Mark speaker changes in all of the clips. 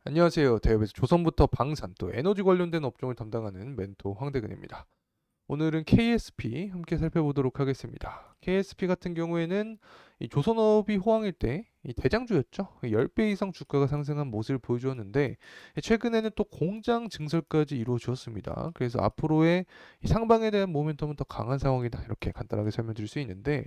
Speaker 1: 안녕하세요. 대업에서 조선부터 방산 또 에너지 관련된 업종을 담당하는 멘토 황대근입니다. 오늘은 KSP 함께 살펴보도록 하겠습니다. KSP 같은 경우에는 이 조선업이 호황일 때 이 대장주였죠. 10배 이상 주가가 상승한 모습을 보여주었는데 최근에는 또 공장 증설까지 이루어졌습니다. 그래서 앞으로의 이 상방에 대한 모멘텀은 더 강한 상황이다. 이렇게 간단하게 설명드릴 수 있는데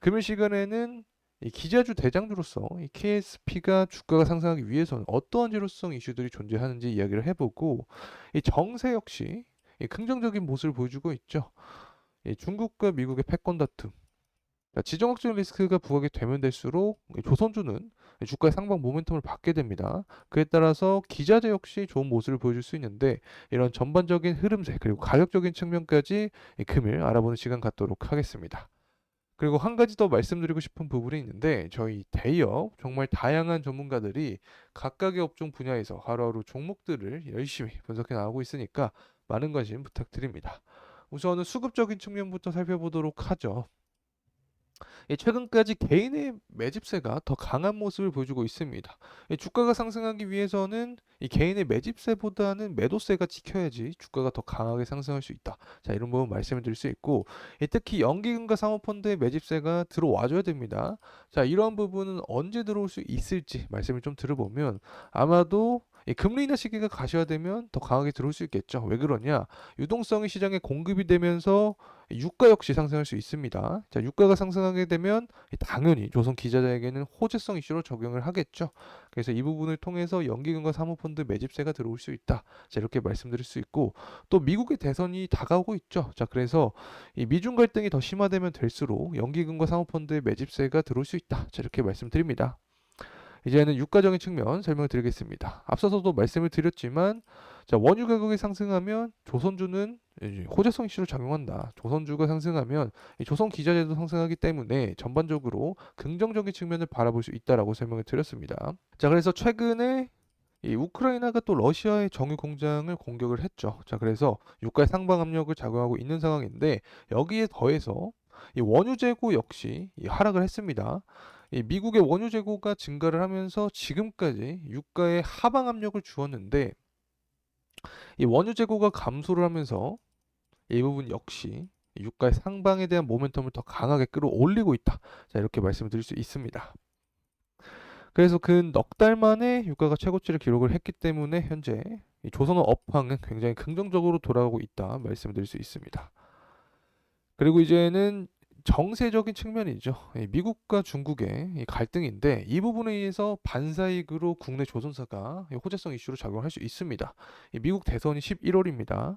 Speaker 1: 금일 시간에는 이 기자주 대장주로서 이 KSP가 주가가 상승하기 위해서는 어떠한 제로성 이슈들이 존재하는지 이야기를 해보고 이 정세 역시 이 긍정적인 모습을 보여주고 있죠. 이 중국과 미국의 패권 다툼, 그러니까 지정학적 리스크가 부각이 되면 될수록 이 조선주는 주가의 상방 모멘텀을 받게 됩니다. 그에 따라서 기자재 역시 좋은 모습을 보여줄 수 있는데 이런 전반적인 흐름세 그리고 가격적인 측면까지 이 금일 알아보는 시간 갖도록 하겠습니다. 그리고 한 가지 더 말씀드리고 싶은 부분이 있는데 저희 대기업 정말 다양한 전문가들이 각각의 업종 분야에서 하루하루 종목들을 열심히 분석해 나가고 있으니까 많은 관심 부탁드립니다. 우선은 수급적인 측면부터 살펴보도록 하죠. 최근까지 개인의 매집세가 더 강한 모습을 보여주고 있습니다. 주가가 상승하기 위해서는 이 개인의 매집세보다는 매도세가 지켜야지 주가가 더 강하게 상승할 수 있다. 자, 이런 부분 말씀을 드릴 수 있고, 특히 연기금과 사모펀드의 매집세가 들어와줘야 됩니다. 자, 이런 부분은 언제 들어올 수 있을지 말씀을 좀 들어보면 아마도 이 금리 인하 시기가 가셔야되면 더 강하게 들어올 수 있겠죠. 왜 그러냐? 유동성이 시장에 공급이 되면서 유가 역시 상승할 수 있습니다. 자, 유가가 상승하게 되면 당연히 조선 기자재에게는 호재성 이슈로 적용을 하겠죠. 그래서 이 부분을 통해서 연기금과 사모펀드 매집세가 들어올 수 있다. 자, 이렇게 말씀드릴 수 있고 또 미국의 대선이 다가오고 있죠. 자, 그래서 이 미중 갈등이 더 심화되면 될수록 연기금과 사모펀드의 매집세가 들어올 수 있다. 자, 이렇게 말씀드립니다. 이제는 유가적인 측면 설명을 드리겠습니다. 앞서서도 말씀을 드렸지만 자, 원유 가격이 상승하면 조선주는 이제 호재성 이슈로 작용한다. 조선주가 상승하면 이 조선 기자재도 상승하기 때문에 전반적으로 긍정적인 측면을 바라볼 수 있다라고 설명을 드렸습니다. 자, 그래서 최근에 이 우크라이나가 또 러시아의 정유 공장을 공격을 했죠. 자, 그래서 유가의 상방 압력을 작용하고 있는 상황인데 여기에 더해서 이 원유 재고 역시 이 하락을 했습니다. 이 미국의 원유 재고가 증가를 하면서 지금까지 유가의 하방 압력을 주었는데 이 원유 재고가 감소를 하면서 이 부분 역시 유가의 상방에 대한 모멘텀을 더 강하게 끌어올리고 있다. 자, 이렇게 말씀을 드릴 수 있습니다. 그래서 근 넉 달 만에 유가가 최고치를 기록을 했기 때문에 현재 이 조선업 업황은 굉장히 긍정적으로 돌아가고 있다 말씀드릴 수 있습니다. 그리고 이제는 정세적인 측면이죠. 미국과 중국의 이 갈등인데 이 부분에 의해서 반사이익으로 국내 조선사가 호재성 이슈로 작용할 수 있습니다. 미국 대선이 11월입니다.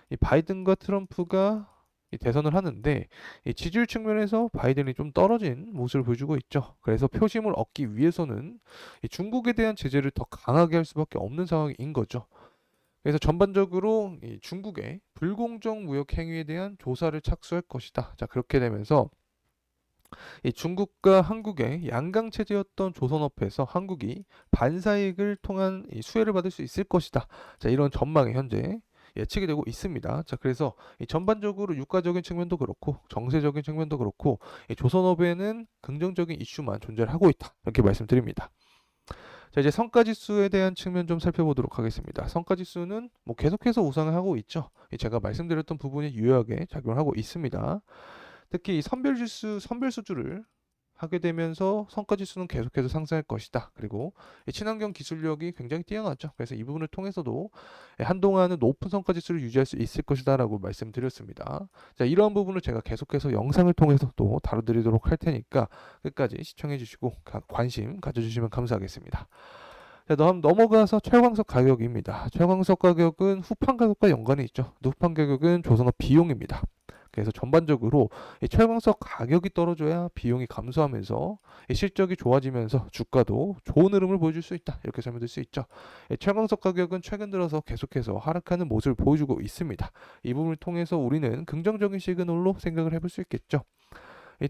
Speaker 1: 이 바이든과 트럼프가 이 대선을 하는데 이 지지율 측면에서 바이든이 좀 떨어진 모습을 보여주고 있죠. 그래서 표심을 얻기 위해서는 이 중국에 대한 제재를 더 강하게 할 수밖에 없는 상황인 거죠. 그래서 전반적으로 이 중국의 불공정 무역 행위에 대한 조사를 착수할 것이다. 자, 그렇게 되면서 이 중국과 한국의 양강 체제였던 조선업에서 한국이 반사이익을 통한 이 수혜를 받을 수 있을 것이다. 자, 이런 전망이 현재 예측이 되고 있습니다. 자, 그래서 이 전반적으로 유가적인 측면도 그렇고 정세적인 측면도 그렇고 이 조선업에는 긍정적인 이슈만 존재를 하고 있다. 이렇게 말씀드립니다. 자, 이제 성과지수에 대한 측면 좀 살펴보도록 하겠습니다. 성과지수는 뭐 계속해서 우상을 하고 있죠. 제가 말씀드렸던 부분이 유효하게 작용을 하고 있습니다. 특히 이 선별지수, 선별수주를 하게 되면서 성과지수는 계속해서 상승할 것이다. 그리고 이 친환경 기술력이 굉장히 뛰어나죠. 그래서 이 부분을 통해서도 한동안은 높은 성과지수를 유지할 수 있을 것이다라고 말씀드렸습니다. 자, 이러한 부분을 제가 계속해서 영상을 통해서 또 다뤄드리도록 할 테니까 끝까지 시청해 주시고 관심 가져주시면 감사하겠습니다. 자, 다음 넘어가서 철광석 가격입니다. 철광석 가격은 후판 가격과 연관이 있죠. 후판 가격은 조선업 비용입니다. 그래서 전반적으로 이 철광석 가격이 떨어져야 비용이 감소하면서 이 실적이 좋아지면서 주가도 좋은 흐름을 보여줄 수 있다. 이렇게 설명드릴 수 있죠. 철광석 가격은 최근 들어서 계속해서 하락하는 모습을 보여주고 있습니다. 이 부분을 통해서 우리는 긍정적인 시그널로 생각을 해볼 수 있겠죠.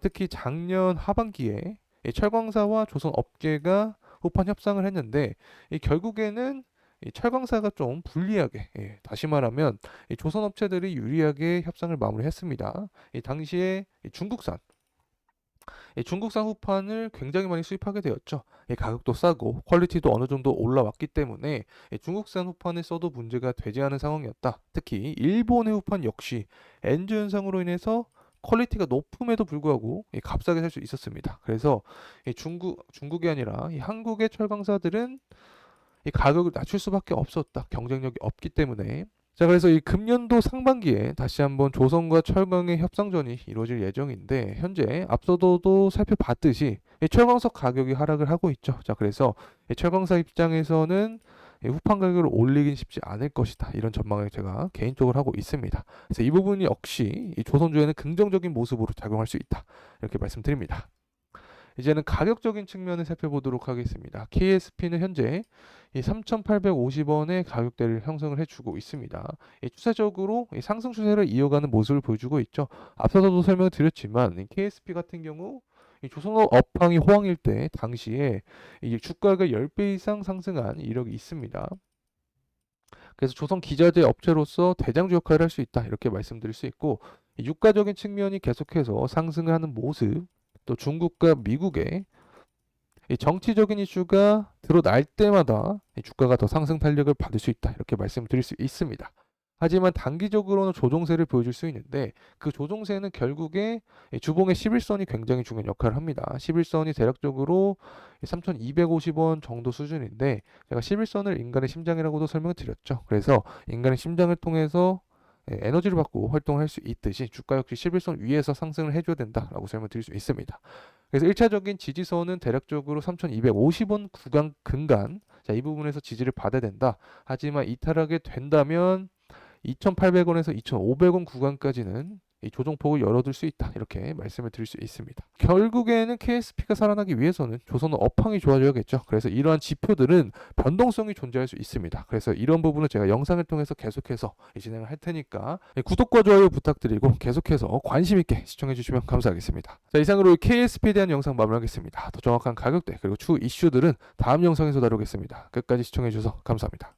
Speaker 1: 특히 작년 하반기에 이 철광사와 조선 업계가 후판 협상을 했는데 결국에는 이 철광사가 좀 불리하게 다시 말하면 이 조선 업체들이 유리하게 협상을 마무리했습니다. 이 당시에 이 중국산 중국산 후판을 굉장히 많이 수입하게 되었죠. 가격도 싸고 퀄리티도 어느 정도 올라왔기 때문에 중국산 후판을 써도 문제가 되지 않은 상황이었다. 특히 일본의 후판 역시 엔저 현상으로 인해서 퀄리티가 높음에도 불구하고 값싸게 살 수 있었습니다. 그래서 중국이 아니라 이 한국의 철강사들은 이 가격을 낮출 수밖에 없었다. 경쟁력이 없기 때문에. 자, 그래서 이 금년도 상반기에 다시 한번 조선과 철강의 협상전이 이루어질 예정인데 현재 앞서도 살펴봤듯이 이 철강석 가격이 하락을 하고 있죠. 자, 그래서 이 철강사 입장에서는 이 후판 가격을 올리긴 쉽지 않을 것이다. 이런 전망을 제가 개인적으로 하고 있습니다. 그래서 이 부분이 역시 이 조선주에는 긍정적인 모습으로 작용할 수 있다. 이렇게 말씀드립니다. 이제는 가격적인 측면을 살펴보도록 하겠습니다. KSP는 현재 이 3,850원의 가격대를 형성을 해주고 있습니다. 추세적으로 이 상승 추세를 이어가는 모습을 보여주고 있죠. 앞서서도 설명을 드렸지만 KSP 같은 경우 이 조선업 업황이 호황일 때 당시에 이 주가가 10배 이상 상승한 이력이 있습니다. 그래서 조선 기자재 업체로서 대장주 역할을 할 수 있다. 이렇게 말씀드릴 수 있고 유가적인 측면이 계속해서 상승을 하는 모습, 또 중국과 미국의 이 정치적인 이슈가 드러날 때마다 이 주가가 더 상승 탄력을 받을 수 있다. 이렇게 말씀드릴 수 있습니다. 하지만 단기적으로는 조정세를 보여줄 수 있는데 그 조정세는 결국에 이 주봉의 11선이 굉장히 중요한 역할을 합니다. 11선이 대략적으로 3,250원 정도 수준인데 제가 11선을 인간의 심장이라고도 설명을 드렸죠. 그래서 인간의 심장을 통해서 에너지를 받고 활동을 할 수 있듯이 주가 역시 11선 위에서 상승을 해줘야 된다라고 설명드릴 수 있습니다. 그래서 1차적인 지지선은 대략적으로 3,250원 구간 근간, 자, 이 부분에서 지지를 받아야 된다. 하지만 이탈하게 된다면 2,800원에서 2,500원 구간까지는 이 조정폭을 열어둘 수 있다. 이렇게 말씀을 드릴 수 있습니다. 결국에는 KSP가 살아나기 위해서는 조선의 업황이 좋아져야겠죠. 그래서 이러한 지표들은 변동성이 존재할 수 있습니다. 그래서 이런 부분을 제가 영상을 통해서 계속해서 진행을 할 테니까 구독과 좋아요 부탁드리고 계속해서 관심 있게 시청해 주시면 감사하겠습니다. 자, 이상으로 KSP에 대한 영상 마무리하겠습니다. 더 정확한 가격대 그리고 추후 이슈들은 다음 영상에서 다루겠습니다. 끝까지 시청해 주셔서 감사합니다.